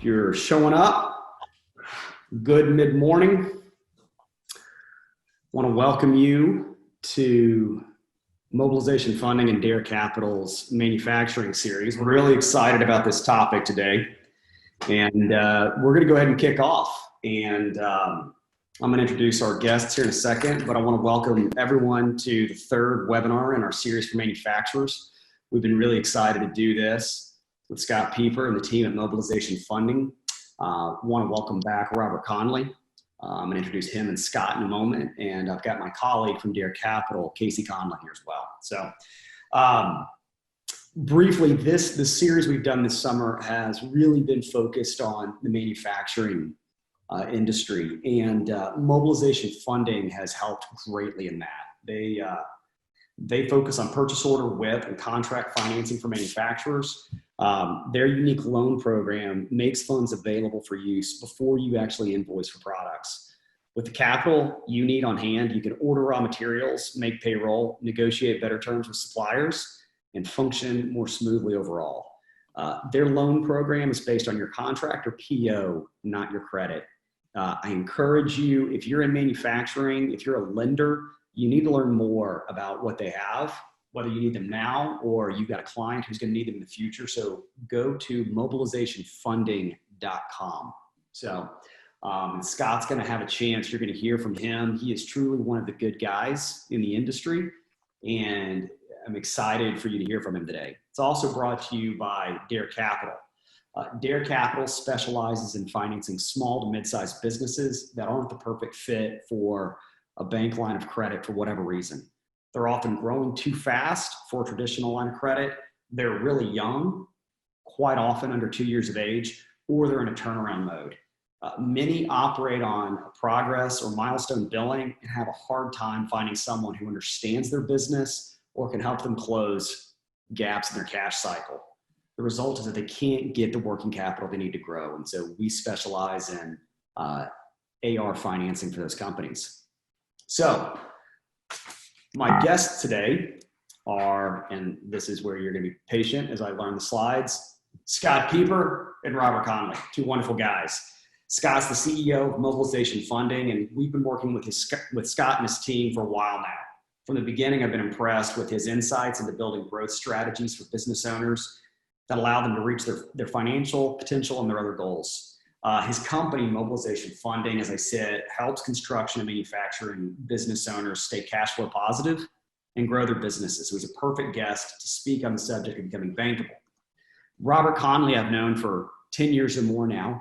If you're showing up, good mid-morning. Want to welcome you to Mobilization Funding and Dare Capital's manufacturing series. We're really excited about this topic today, and we're going to go ahead and kick off. And I'm going to introduce our guests here in a second, but I want to welcome everyone to the third webinar in our series for manufacturers. We've been really excited to do this with Scott Peper and the team at Mobilization Funding. Want to welcome back Robert Conley. I'm going to introduce him and Scott in a moment, and I've got my colleague from Dare Capital, Casey Conley, here as well. So briefly, this series we've done this summer has really been focused on the manufacturing industry, and Mobilization Funding has helped greatly in that. They focus on purchase order, WIP, and contract financing for manufacturers. Their unique loan program makes funds available for use before you actually invoice for products. With the capital you need on hand, you can order raw materials, make payroll, negotiate better terms with suppliers, and function more smoothly overall. Their loan program is based on your contract or PO, not your credit. I encourage you, if you're in manufacturing, if you're a lender, you need to learn more about what they have, whether you need them now or you've got a client who's going to need them in the future. So go to mobilizationfunding.com. So Scott's going to have a chance. You're going to hear from him. He is truly one of the good guys in the industry, and I'm excited for you to hear from him today. It's also brought to you by Dare Capital. Dare Capital specializes in financing small to mid-sized businesses that aren't the perfect fit for a bank line of credit for whatever reason. They're often growing too fast for a traditional line of credit. They're really young, quite often under 2 years of age, or they're in a turnaround mode. Many operate on progress or milestone billing and have a hard time finding someone who understands their business or can help them close gaps in their cash cycle. The result is that they can't get the working capital they need to grow. And so we specialize in AR financing for those companies. So my guests today are, and this is where you're going to be patient as I learn the slides, Scott Peper and Robert Conley, two wonderful guys. Scott's the CEO of Mobilization Funding, and we've been working with Scott and his team for a while now. From the beginning, I've been impressed with his insights into building growth strategies for business owners that allow them to reach their financial potential and their other goals. His company, Mobilization Funding, as I said, helps construction and manufacturing business owners stay cash flow positive and grow their businesses. So he's a perfect guest to speak on the subject of becoming bankable. Robert Conley, I've known for 10 years or more now.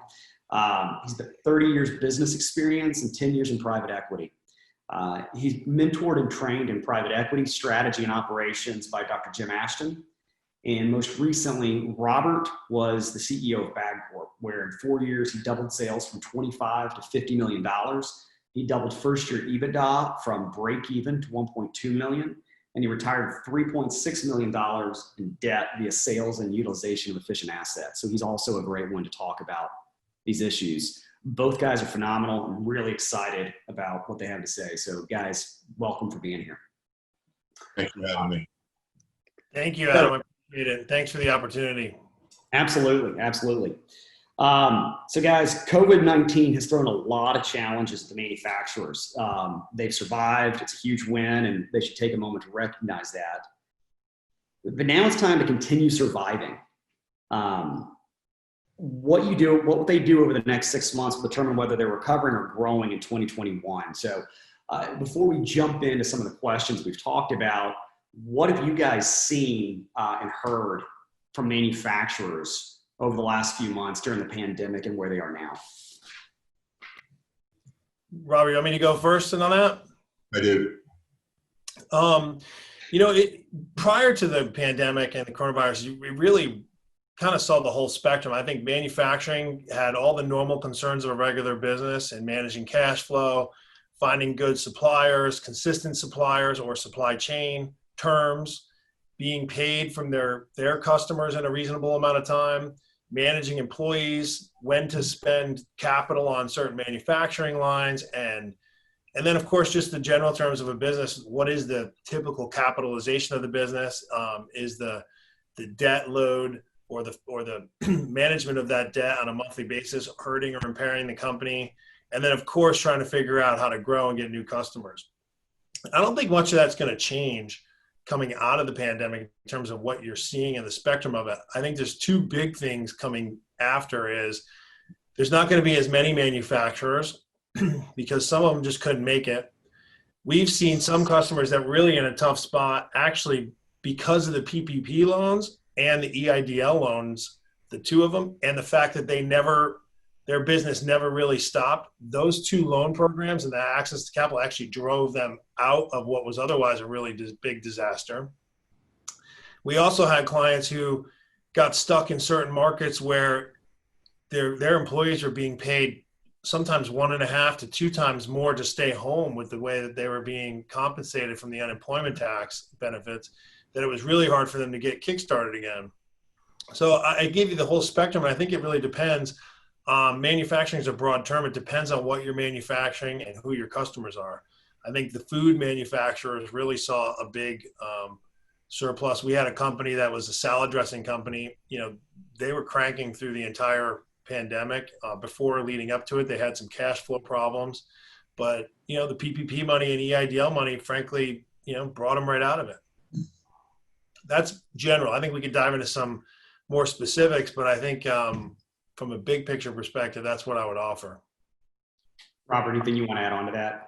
He's got 30 years business experience and 10 years in private equity. He's mentored and trained in private equity, strategy, and operations by Dr. Jim Ashton. And most recently, Robert was the CEO of Bankable, where in 4 years, he doubled sales from $25 to $50 million. He doubled first year EBITDA from break even to $1.2 million. And he retired $3.6 million in debt via sales and utilization of efficient assets. So he's also a great one to talk about these issues. Both guys are phenomenal. I'm really excited about what they have to say. So guys, welcome for being here. Thanks for having me. Thank you, Adam. Thanks for the opportunity. Absolutely, absolutely. So guys, COVID-19 has thrown a lot of challenges at the manufacturers. They've survived, it's a huge win, and they should take a moment to recognize that. But now it's time to continue surviving. What they do over the next 6 months will determine whether they're recovering or growing in 2021. So before we jump into some of the questions we've talked about, what have you guys seen and heard from manufacturers over the last few months during the pandemic and where they are now? Robert, you want me to go first on that? I do. Prior to the pandemic and the coronavirus, we really kind of saw the whole spectrum. I think manufacturing had all the normal concerns of a regular business and managing cash flow, finding good suppliers, consistent suppliers or supply chain terms, being paid from their customers in a reasonable amount of time, managing employees, when to spend capital on certain manufacturing lines, and then of course just the general terms of a business. What is the typical capitalization of the business? Is the debt load or the management of that debt on a monthly basis hurting or impairing the company. And then, of course, trying to figure out how to grow and get new customers. I don't think much of that's going to change coming out of the pandemic in terms of what you're seeing in the spectrum of it. I think there's two big things coming after is there's not going to be as many manufacturers because some of them just couldn't make it. We've seen some customers that really in a tough spot actually because of the PPP loans and the EIDL loans, the two of them, and the fact that their business never really stopped. Those two loan programs and the access to capital actually drove them out of what was otherwise a really big disaster. We also had clients who got stuck in certain markets where their employees were being paid sometimes 1.5 to 2 times more to stay home with the way that they were being compensated from the unemployment tax benefits, that it was really hard for them to get kickstarted again. So I gave you the whole spectrum, and I think it really depends. Manufacturing is a broad term. It depends on what you're manufacturing and who your customers are. I think the food manufacturers really saw a big surplus. We had a company that was a salad dressing company. They were cranking through the entire pandemic. Before leading up to it, they had some cash flow problems, but the PPP money and EIDL money, frankly, brought them right out of it. That's general. I think we could dive into some more specifics, but I think from a big picture perspective, that's what I would offer. Robert, anything you want to add on to that?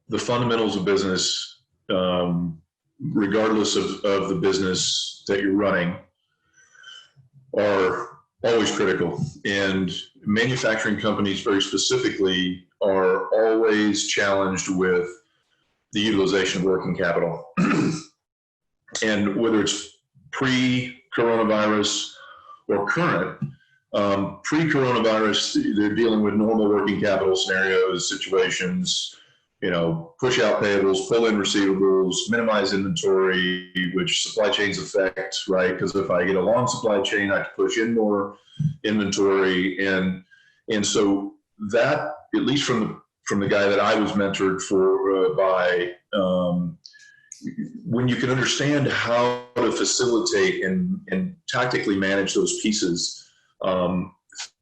The fundamentals of business, regardless of the business that you're running, are always critical. And manufacturing companies very specifically are always challenged with the utilization of working capital. And whether it's pre-coronavirus or current, pre-coronavirus, they're dealing with normal working capital scenarios, situations, push out payables, pull in receivables, minimize inventory, which supply chains affect, right? Because if I get a long supply chain, I have to push in more inventory. And so that, at least from the guy that I was mentored by, when you can understand how to facilitate and tactically manage those pieces,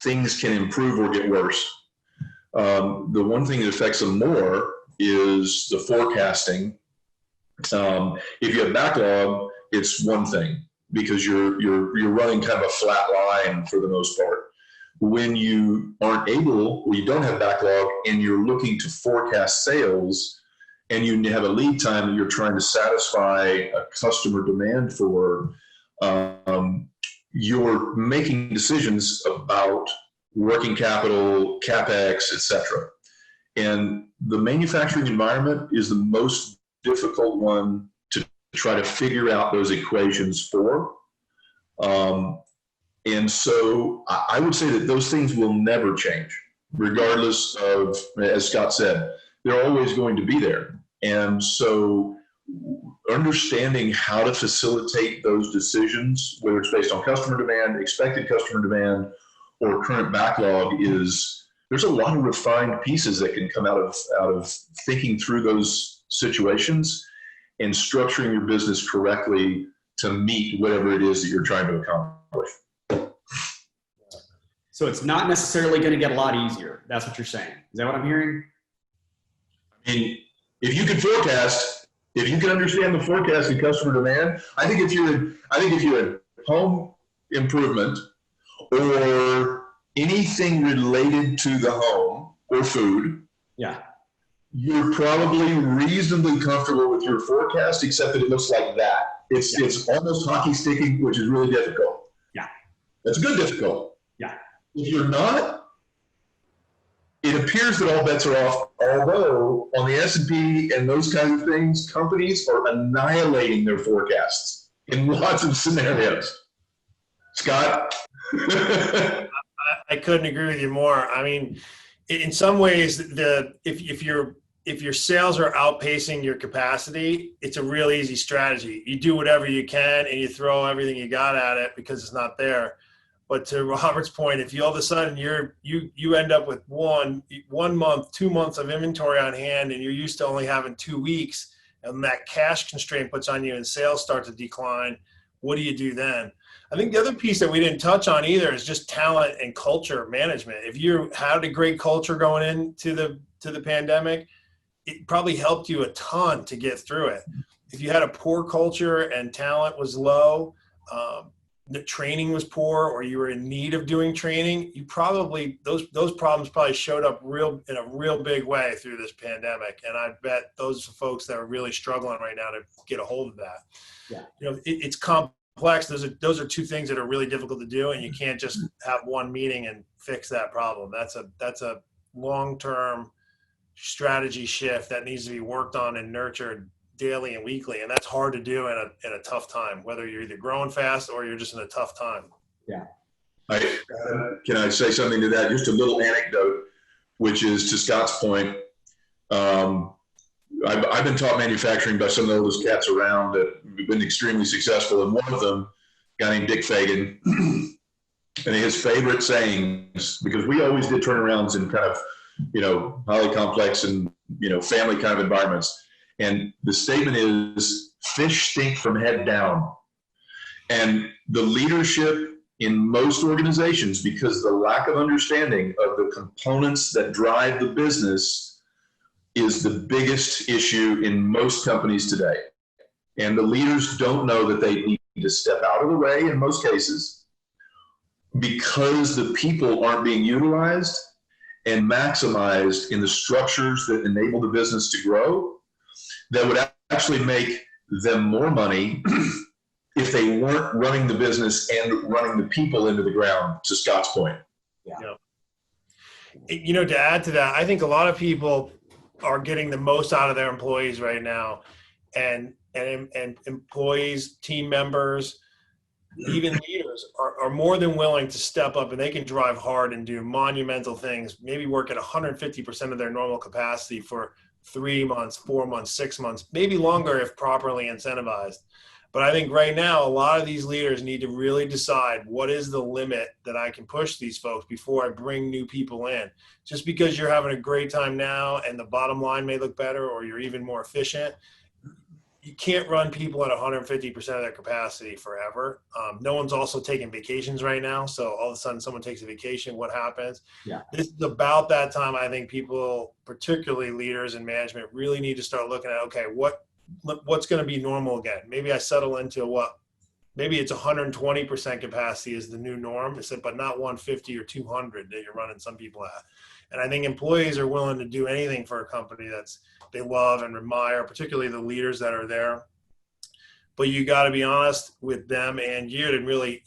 things can improve or get worse. The one thing that affects them more is the forecasting. If you have backlog, it's one thing because you're running kind of a flat line for the most part. When you aren't able, or you don't have backlog and you're looking to forecast sales, and you have a lead time that you're trying to satisfy a customer demand for, you're making decisions about working capital, CapEx, et cetera. And the manufacturing environment is the most difficult one to try to figure out those equations for. And so I would say that those things will never change, regardless of, as Scott said, they're always going to be there. And so understanding how to facilitate those decisions, whether it's based on customer demand, expected customer demand, or current backlog, there's a lot of refined pieces that can come out of thinking through those situations and structuring your business correctly to meet whatever it is that you're trying to accomplish. So it's not necessarily going to get a lot easier. That's what you're saying. Is that what I'm hearing? I mean, if you can forecast, if you can understand the forecast and customer demand, I think if you're in home improvement or anything related to the home or food, yeah, you're probably reasonably comfortable with your forecast, except that it looks like that. It's almost hockey sticking, which is really difficult. Yeah. That's good difficult. Yeah. If you're not, it appears that all bets are off, although on the S&P and those kinds of things, companies are annihilating their forecasts in lots of scenarios. Scott? I couldn't agree with you more. I mean, in some ways, if your sales are outpacing your capacity, it's a real easy strategy. You do whatever you can and you throw everything you got at it because it's not there. But to Robert's point, if you all of a sudden you end up with 1 month, 2 months of inventory on hand, and you're used to only having 2 weeks, and that cash constraint puts on you and sales start to decline, what do you do then? I think the other piece that we didn't touch on either is just talent and culture management. If you had a great culture going into the pandemic, it probably helped you a ton to get through it. If you had a poor culture and talent was low, the training was poor, or you were in need of doing training, you probably, those problems probably showed up in a real big way through this pandemic. And I bet those folks that are really struggling right now to get a hold of that. Yeah. It's complex. Those are two things that are really difficult to do, and you can't just have one meeting and fix that problem. That's a long-term strategy shift that needs to be worked on and nurtured daily and weekly, and that's hard to do in a tough time, whether you're either growing fast or you're just in a tough time. Yeah. Can I say something to that? Just a little anecdote, which is to Scott's point. I've been taught manufacturing by some of the oldest cats around that have been extremely successful, and one of them, a guy named Dick Fagan, and his favorite sayings, because we always did turnarounds in kind of, highly complex and, family kind of environments. And the statement is, fish stink from head down. And the leadership in most organizations, because the lack of understanding of the components that drive the business is the biggest issue in most companies today. And the leaders don't know that they need to step out of the way in most cases, because the people aren't being utilized and maximized in the structures that enable the business to grow, that would actually make them more money if they weren't running the business and running the people into the ground, to Scott's point. Yeah. To add to that, I think a lot of people are getting the most out of their employees right now, and employees, team members, even leaders are more than willing to step up, and they can drive hard and do monumental things, maybe work at 150% of their normal capacity for 3 months, 4 months, 6 months, maybe longer if properly incentivized. But I think right now, a lot of these leaders need to really decide, what is the limit that I can push these folks before I bring new people in? Just because you're having a great time now and the bottom line may look better, or you're even more efficient, you can't run people at 150% of their capacity forever. No one's also taking vacations right now. So all of a sudden someone takes a vacation, what happens? Yeah. This is about that time. I think people, particularly leaders and management, really need to start looking at, okay, what's going to be normal again? Maybe I settle into maybe it's 120% capacity is the new norm, but not 150 or 200 that you're running some people at. And I think employees are willing to do anything for a company they love and admire, particularly the leaders that are there. But you got to be honest with them and you to really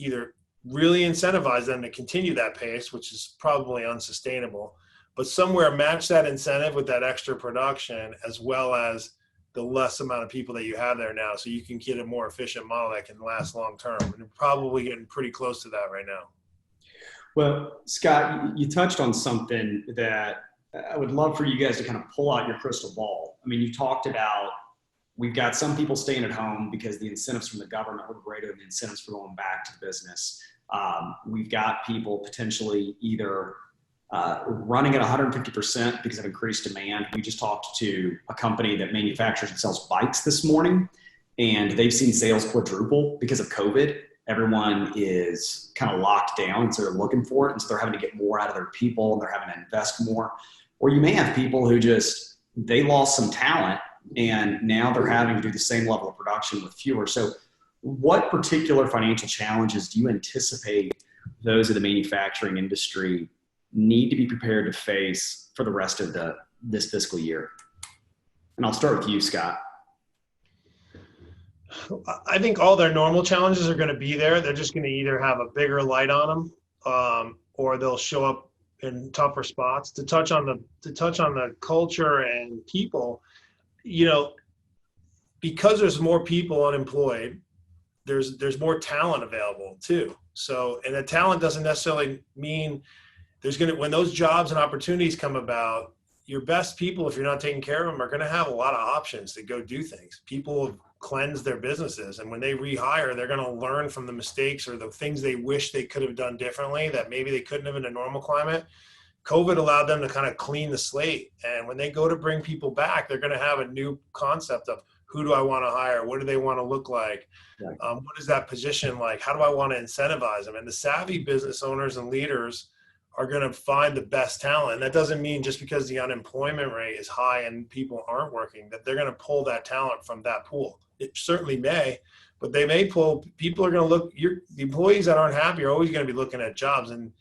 incentivize them to continue that pace, which is probably unsustainable, but somewhere match that incentive with that extra production, as well as the less amount of people that you have there now, so you can get a more efficient model that can last long term. And you're probably getting pretty close to that right now. Well, Scott, you touched on something that I would love for you guys to kind of pull out your crystal ball. I mean, you talked about, we've got some people staying at home because the incentives from the government were greater than the incentives for going back to the business. We've got people potentially either running at 150% because of increased demand. We just talked to a company that manufactures and sells bikes this morning, and they've seen sales quadruple because of COVID. Everyone is kind of locked down, and so they're looking for it, and so they're having to get more out of their people, and they're having to invest more. Or you may have people who they lost some talent, and now they're having to do the same level of production with fewer. So what particular financial challenges do you anticipate those of the manufacturing industry need to be prepared to face for the rest of this fiscal year? And I'll start with you, Scott. I think all their normal challenges are going to be there. They're just going to either have a bigger light on them, or they'll show up in tougher spots. To touch on the culture and people, because there's more people unemployed, there's more talent available too. So, and the talent doesn't necessarily mean when those jobs and opportunities come about, your best people, if you're not taking care of them, are going to have a lot of options to go do things. People have cleansed their businesses, and when they rehire, they're going to learn from the mistakes or the things they wish they could have done differently that maybe they couldn't have in a normal climate. COVID allowed them to kind of clean the slate, and when they go to bring people back, they're going to have a new concept of Who do I want to hire? What do they want to look like? Right. What is that position like? How do I want to incentivize them? And the savvy business owners and leaders are going to find the best talent. And that doesn't mean just because the unemployment rate is high and people aren't working, that they're going to pull that talent from that pool. It certainly may, but they may pull, people are going to look, the employees that aren't happy are always going to be looking at jobs. And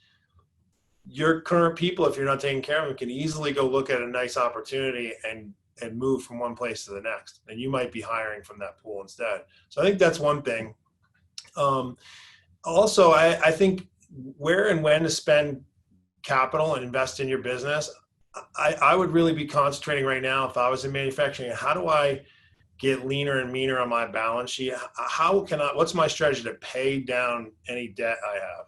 your current people, if you're not taking care of them, can easily go look at a nice opportunity and move from one place to the next. And you might be hiring from that pool instead. So I think that's one thing. Also, I think where and when to spend capital and invest in your business, I would really be concentrating right now, if I was in manufacturing, how do I get leaner and meaner on my balance sheet? What's my strategy to pay down any debt I have?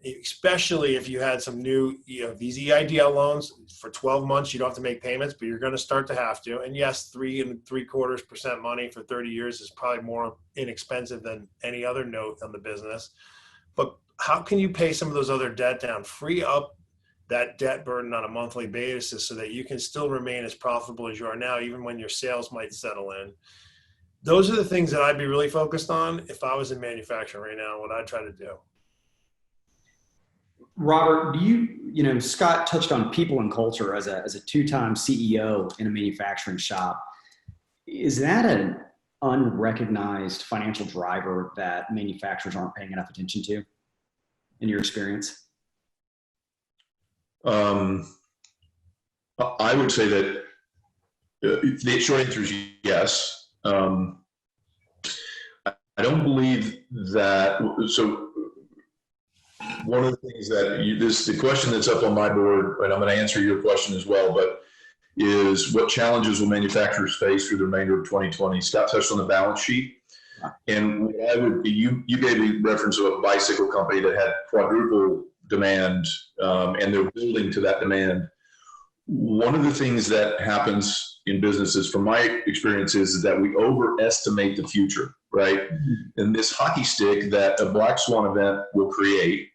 Especially if you had some new, these EIDL loans for 12 months, you don't have to make payments, but you're going to start to have to. And yes, 3.75% money for 30 years is probably more inexpensive than any other note on the business. But how can you pay some of those other debt down, free up that debt burden on a monthly basis so that you can still remain as profitable as you are now, even when your sales might settle in? Those are the things that I'd be really focused on if I was in manufacturing right now, what I'd try to do. Robert, Scott touched on people and culture as a two-time CEO in a manufacturing shop. Is that an unrecognized financial driver that manufacturers aren't paying enough attention to, in your experience? I would say that the short answer is yes. I don't believe that. So one of the things that the question that's up on my board, and I'm going to answer your question as well, but is what challenges will manufacturers face through the remainder of 2020? Scott touched on the balance sheet. And what you gave a reference of a bicycle company that had quadruple demand, and they're building to that demand. One of the things that happens in businesses, from my experience, is that we overestimate the future, right? And this hockey stick that a black swan event will create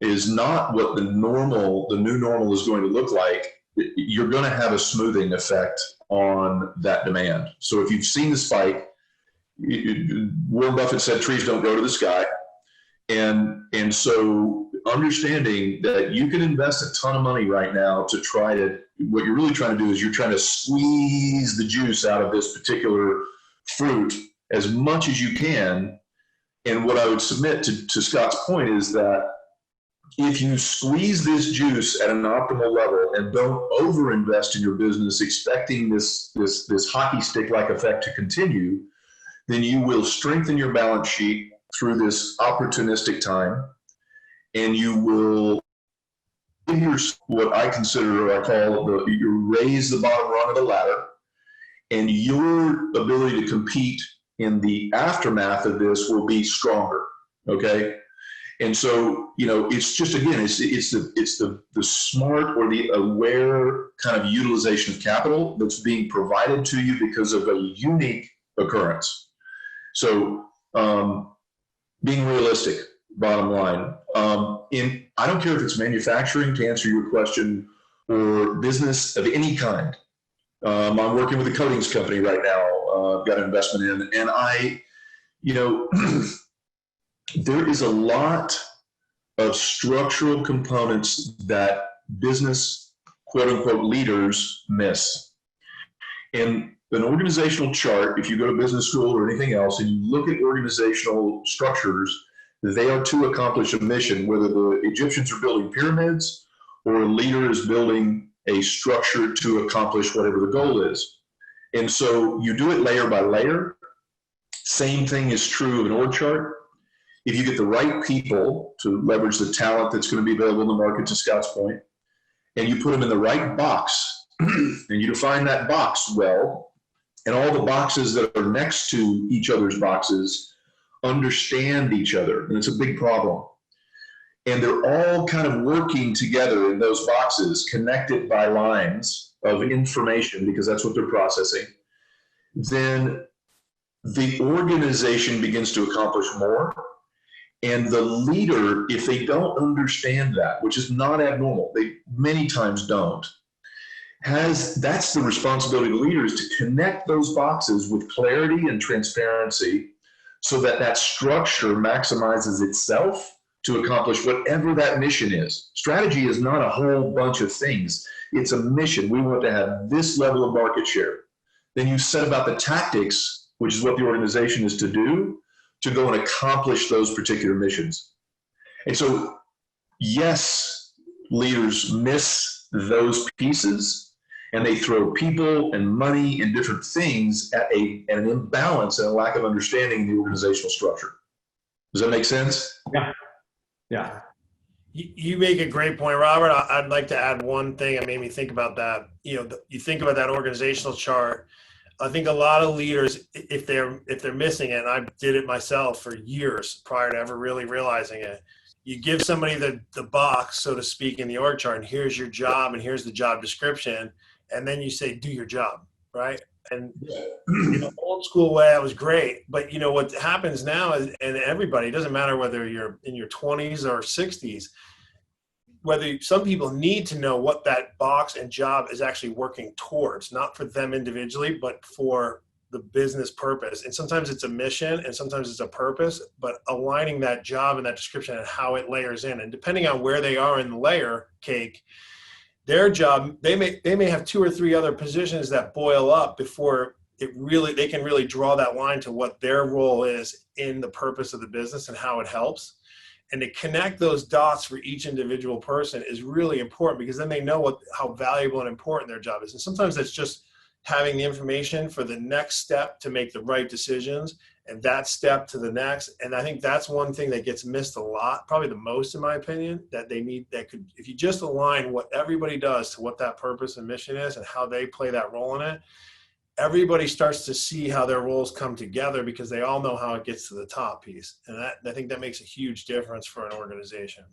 is not what the new normal is going to look like. You're going to have a smoothing effect on that demand. So if you've seen the spike, Warren Buffett said trees don't grow to the sky. And so understanding that you can invest a ton of money right now to what you're really trying to do is you're trying to squeeze the juice out of this particular fruit as much as you can. And what I would submit to Scott's point is that if you squeeze this juice at an optimal level and don't overinvest in your business, expecting this hockey stick-like effect to continue, then you will strengthen your balance sheet through this opportunistic time, and you will, what I consider, or I call, you raise the bottom rung of the ladder, and your ability to compete in the aftermath of this will be stronger. Okay. And so, it's just, again, it's the smart or the aware kind of utilization of capital that's being provided to you because of a unique occurrence. So, being realistic, bottom line. I don't care if it's manufacturing, to answer your question, or business of any kind. I'm working with a coatings company right now. I've got an investment in, and there is a lot of structural components that business, quote unquote, leaders miss. And an organizational chart, if you go to business school or anything else, and you look at organizational structures, they are to accomplish a mission, whether the Egyptians are building pyramids or a leader is building a structure to accomplish whatever the goal is. And so you do it layer by layer. Same thing is true of an org chart. If you get the right people to leverage the talent that's going to be available in the market, to Scott's point, and you put them in the right box, and you define that box well, and all the boxes that are next to each other's boxes understand each other, and it's a big problem. And they're all kind of working together in those boxes, connected by lines of information, because that's what they're processing. Then the organization begins to accomplish more. And the leader, if they don't understand that, which is not abnormal, they many times don't, that's the responsibility of the leader, is to connect those boxes with clarity and transparency so that that structure maximizes itself to accomplish whatever that mission is. Strategy is not a whole bunch of things. It's a mission. We want to have this level of market share. Then you set about the tactics, which is what the organization is to do, to go and accomplish those particular missions. And so, yes, leaders miss those pieces, and they throw people and money and different things at an imbalance and a lack of understanding in the organizational structure. Does that make sense? Yeah. Yeah. You make a great point, Robert. I'd like to add one thing that made me think about that. You think about that organizational chart. I think a lot of leaders, if they're missing it, and I did it myself for years prior to ever really realizing it, you give somebody the box, so to speak, in the org chart, and here's your job, and here's the job description, and then you say, do your job, right? And in the old school way, that was great. But what happens now is, and everybody, it doesn't matter whether you're in your 20s or 60s, whether some people need to know what that box and job is actually working towards, not for them individually, but for the business purpose. And sometimes it's a mission and sometimes it's a purpose, but aligning that job and that description and how it layers in. And depending on where they are in the layer cake, their job, they may have 2 or 3 other positions that boil up before they can really draw that line to what their role is in the purpose of the business and how it helps. And to connect those dots for each individual person is really important, because then they know how valuable and important their job is. And sometimes that's just having the information for the next step to make the right decisions, and that step to the next. And I think that's one thing that gets missed a lot, probably the most in my opinion, if you just align what everybody does to what that purpose and mission is and how they play that role in it, everybody starts to see how their roles come together, because they all know how it gets to the top piece. And I think that makes a huge difference for an organization.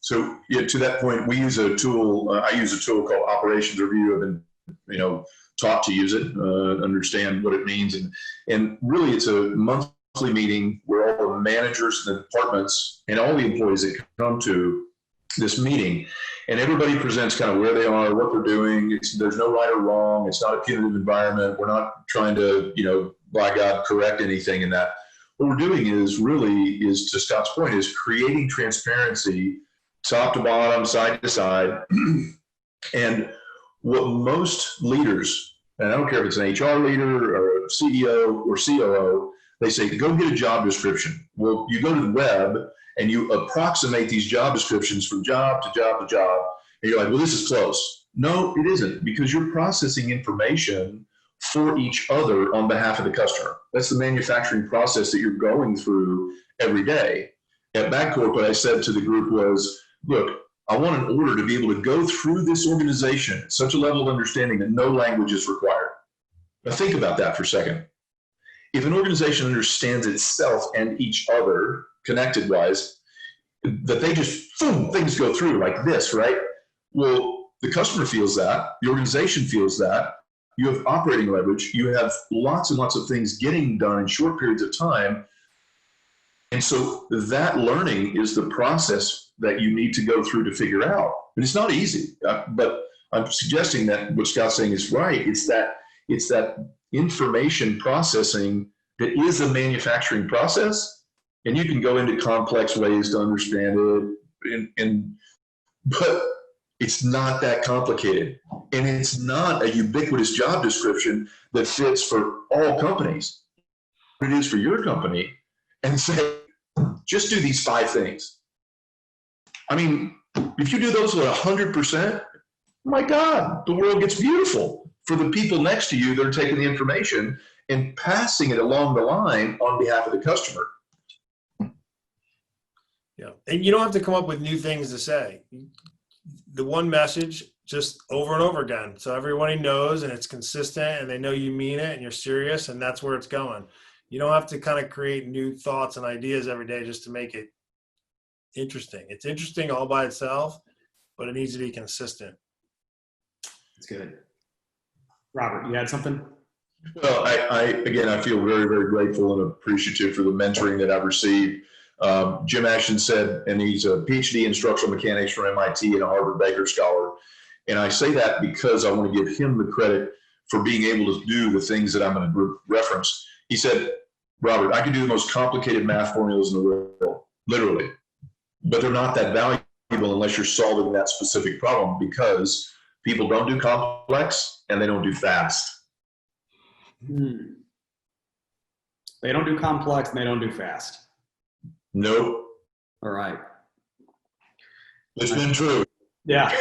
So to that point, we use a tool. I use a tool called Operations Review. I've been, taught to use it, understand what it means. And really it's a monthly meeting where all the managers and the departments and all the employees that come to this meeting, and everybody presents kind of where they are, what they're doing. There's no right or wrong. It's not a punitive environment. We're not trying to, by God, correct anything in that. What we're doing is, to Scott's point, is creating transparency top to bottom, side to side. And what most leaders, and I don't care if it's an HR leader or a CEO or COO, they say, go get a job description. Well, you go to the web and you approximate these job descriptions from job to job to job, and you're like, well, this is close. No, it isn't, because you're processing information for each other on behalf of the customer. That's the manufacturing process that you're going through every day. At Bankable, what I said to the group was, look, I want an order to be able to go through this organization at such a level of understanding that no language is required. Now think about that for a second. If an organization understands itself and each other, connected wise, that they just, boom, things go through like this, right? Well, the customer feels that, the organization feels that, you have operating leverage, you have lots and lots of things getting done in short periods of time. And so that learning is the process that you need to go through to figure out. And it's not easy, but I'm suggesting that what Scott's saying is right. It's that information processing that is a manufacturing process, and you can go into complex ways to understand it, but it's not that complicated. And it's not a ubiquitous job description that fits for all companies. It is for your company, and say, just do these 5 things. I mean, if you do those with 100%, my God, the world gets beautiful for the people next to you that are taking the information and passing it along the line on behalf of the customer. Yeah, and you don't have to come up with new things to say. The one message just over and over again, so everybody knows and it's consistent and they know you mean it and you're serious, and that's where it's going. You don't have to kind of create new thoughts and ideas every day just to make it interesting. It's interesting all by itself, but it needs to be consistent. That's good. Robert, you had something? Well, I feel very, very grateful and appreciative for the mentoring that I've received. Jim Ashton said, and he's a PhD in structural mechanics from MIT and a Harvard Baker Scholar. And I say that because I want to give him the credit for being able to do the things that I'm going to reference. He said, Robert, I can do the most complicated math formulas in the world, literally, but they're not that valuable unless you're solving that specific problem, because people don't do complex and they don't do fast. They don't do complex and they don't do fast. Nope. All right. It's been true. Yeah.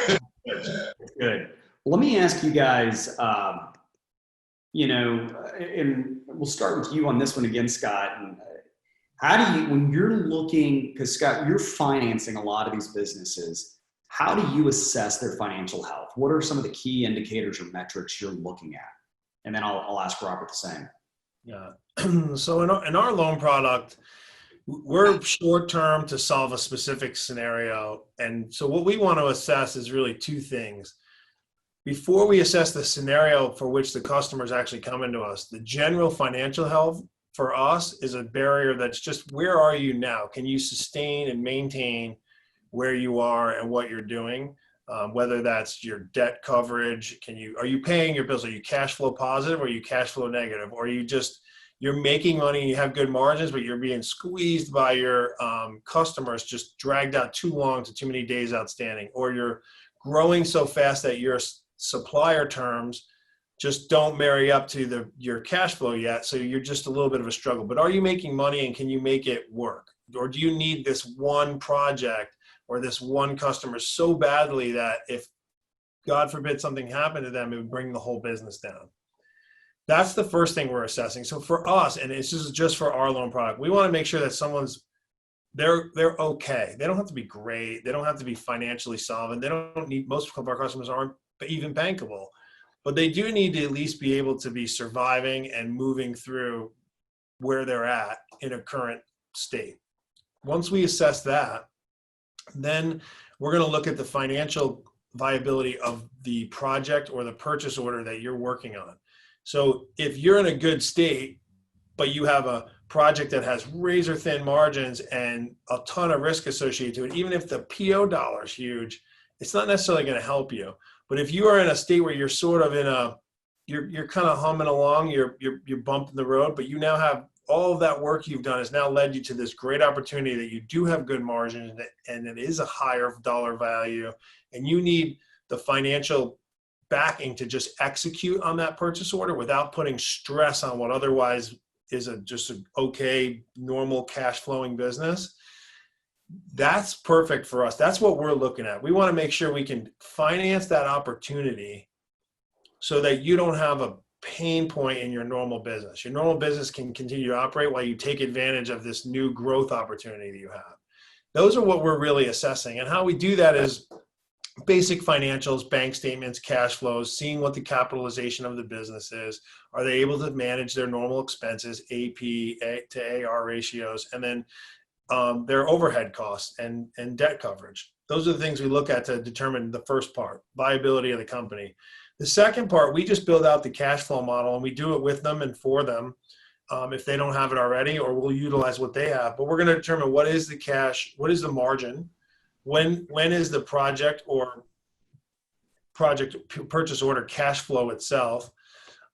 Good. Let me ask you guys, and we'll start with you on this one again, Scott. And how do you, when you're looking, because Scott, you're financing a lot of these businesses, how do you assess their financial health? What are some of the key indicators or metrics you're looking at? And then I'll ask Robert the same. Yeah. So in our loan product, we're short term to solve a specific scenario. And so what we want to assess is really two things. Before we assess the scenario for which the customer is actually coming to us, the general financial health for us is a barrier that's just, where are you now? Can you sustain and maintain where you are and what you're doing? Whether that's your debt coverage, are you paying your bills? Are you cash flow positive or are you cash flow negative? Or are you just, you're making money and you have good margins, but you're being squeezed by your customers, just dragged out too long to too many days outstanding, or you're growing so fast that your supplier terms just don't marry up to your cash flow yet. So you're just a little bit of a struggle, but are you making money and can you make it work? Or do you need this one project or this one customer so badly that if God forbid something happened to them, it would bring the whole business down? That's the first thing we're assessing. So for us, and it's just for our loan product, we want to make sure that they're okay. They don't have to be great. They don't have to be financially solvent. They don't need, most of our customers aren't even bankable, but they do need to at least be able to be surviving and moving through where they're at in a current state. Once we assess that, then we're going to look at the financial viability of the project or the purchase order that you're working on. So if you're in a good state, but you have a project that has razor thin margins and a ton of risk associated to it, even if the PO dollar is huge, it's not necessarily going to help you. But if you are in a state where you're sort of you're kind of humming along, you're bumping the road, but you now have all of that work you've done has now led you to this great opportunity that you do have good margins and it is a higher dollar value, and you need the financial backing to just execute on that purchase order without putting stress on what otherwise is just an okay, normal cash flowing business. That's perfect for us. That's what we're looking at. We want to make sure we can finance that opportunity so that you don't have a pain point in your normal business. Your normal business can continue to operate while you take advantage of this new growth opportunity that you have. Those are what we're really assessing. And how we do that is basic financials, bank statements, cash flows, seeing what the capitalization of the business is. Are they able to manage their normal expenses, AP to AR ratios, and then their overhead costs and debt coverage. Those are the things we look at to determine the first part, viability of the company. The second part, we just build out the cash flow model and we do it with them and for them if they don't have it already, or we'll utilize what they have. But we're going to determine what is the cash, what is the margin, when is the project or project purchase order cash flow itself,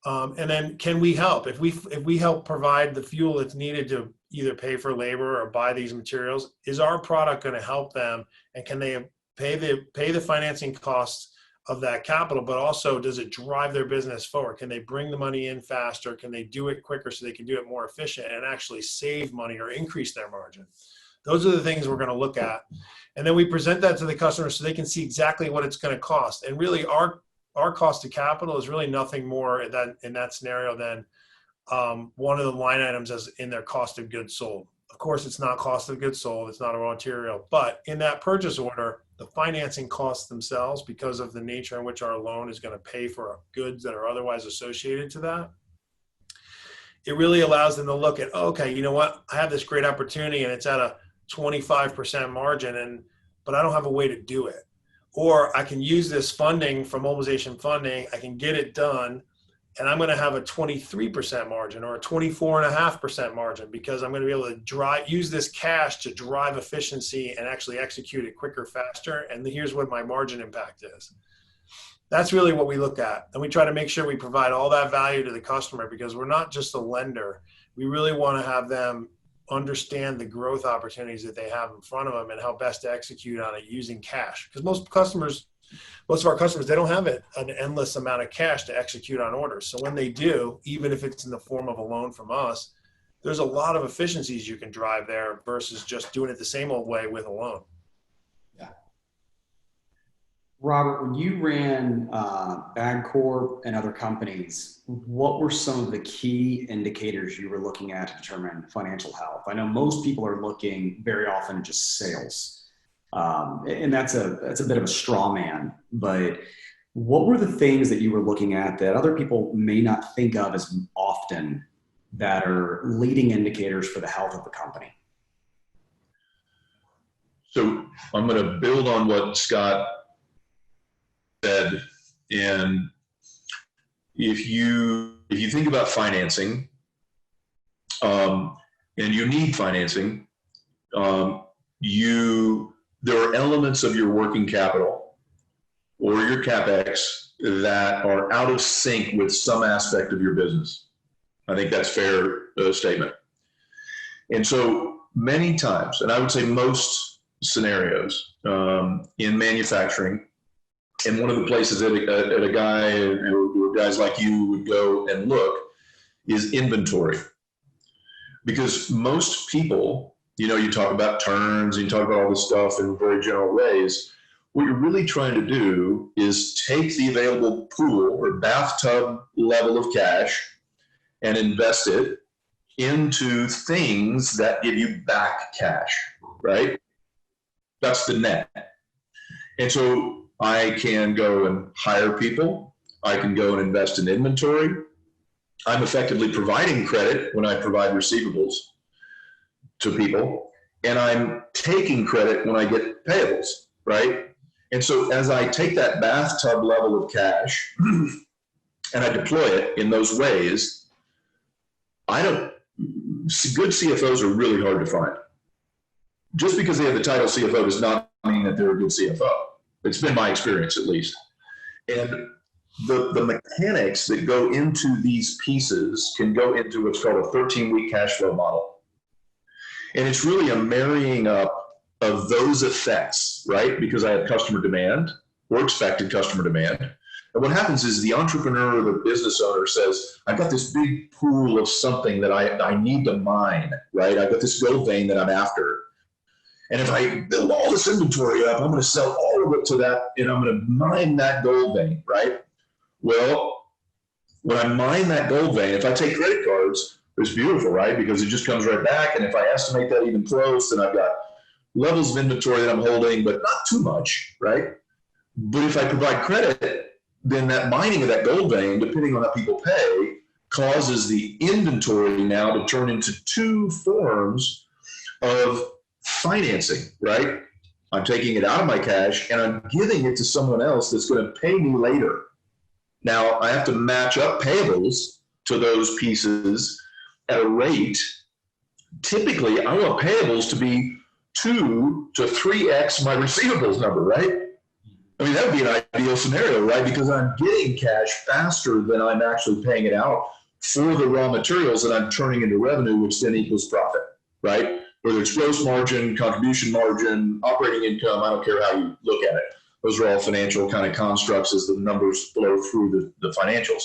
and then can we help? If we help provide the fuel that's needed to either pay for labor or buy these materials, is our product going to help them, and can they pay the financing costs of that capital, but also does it drive their business forward? Can they bring the money in faster? Can they do it quicker so they can do it more efficient and actually save money or increase their margin? Those are the things we're going to look at. And then we present that to the customer so they can see exactly what it's going to cost. And really our cost of capital is really nothing more in that scenario than one of the line items as in their cost of goods sold. Of course, it's not cost of goods sold. It's not a raw material. But in that purchase order, the financing costs themselves, because of the nature in which our loan is going to pay for goods that are otherwise associated to that, it really allows them to look at, okay, you know what? I have this great opportunity and it's at a 25% margin, but I don't have a way to do it. Or I can use this funding from Mobilization funding, I can get it done, and I'm going to have a 23% margin or a 24.5% margin because I'm going to be able to use this cash to drive efficiency and actually execute it quicker, faster. And here's what my margin impact is. That's really what we look at. And we try to make sure we provide all that value to the customer, because we're not just a lender. We really want to have them understand the growth opportunities that they have in front of them and how best to execute on it using cash. Because most of our customers, they don't have an endless amount of cash to execute on orders. So when they do, even if it's in the form of a loan from us, there's a lot of efficiencies you can drive there versus just doing it the same old way with a loan. Yeah. Robert, when you ran Bankable and other companies, what were some of the key indicators you were looking at to determine financial health? I know most people are looking very often at just sales, and that's a bit of a straw man. But what were the things that you were looking at that other people may not think of as often that are leading indicators for the health of the company? So I'm going to build on what Scott said, and if you think about financing, and you need financing, there are elements of your working capital or your CapEx that are out of sync with some aspect of your business. I think that's a fair statement. And so many times, and I would say most scenarios in manufacturing, and one of the places that a guy or guys like you would go and look is inventory. Because most people, you talk about turns, and you talk about all this stuff in very general ways. What you're really trying to do is take the available pool or bathtub level of cash and invest it into things that give you back cash, right? That's the net. And so I can go and hire people. I can go and invest in inventory. I'm effectively providing credit when I provide receivables to people, and I'm taking credit when I get payables, right? And so as I take that bathtub level of cash and I deploy it in those ways, good CFOs are really hard to find. Just because they have the title CFO does not mean that they're a good CFO. It's been my experience, at least. And the mechanics that go into these pieces can go into what's called a 13-week cash flow model. And it's really a marrying up of those effects, right? Because I have customer demand or expected customer demand. And what happens is the entrepreneur or the business owner says, I've got this big pool of something that I need to mine, right? I've got this gold vein that I'm after. And if I build all this inventory up, I'm going to sell all of it to that, and I'm going to mine that gold vein, right? Well, when I mine that gold vein, if I take credit cards, it's beautiful, right? Because it just comes right back. And if I estimate that even close, then I've got levels of inventory that I'm holding, but not too much, right? But if I provide credit, then that mining of that gold vein, depending on how people pay, causes the inventory now to turn into two forms of financing, right? I'm taking it out of my cash and I'm giving it to someone else that's going to pay me later. Now I have to match up payables to those pieces at a rate. Typically, I want payables to be 2 to 3x my receivables number, right? I mean, that would be an ideal scenario, right? Because I'm getting cash faster than I'm actually paying it out for the raw materials that I'm turning into revenue, which then equals profit, right? Whether it's gross margin, contribution margin, operating income, I don't care how you look at it. Those are all financial kind of constructs as the numbers flow through the financials.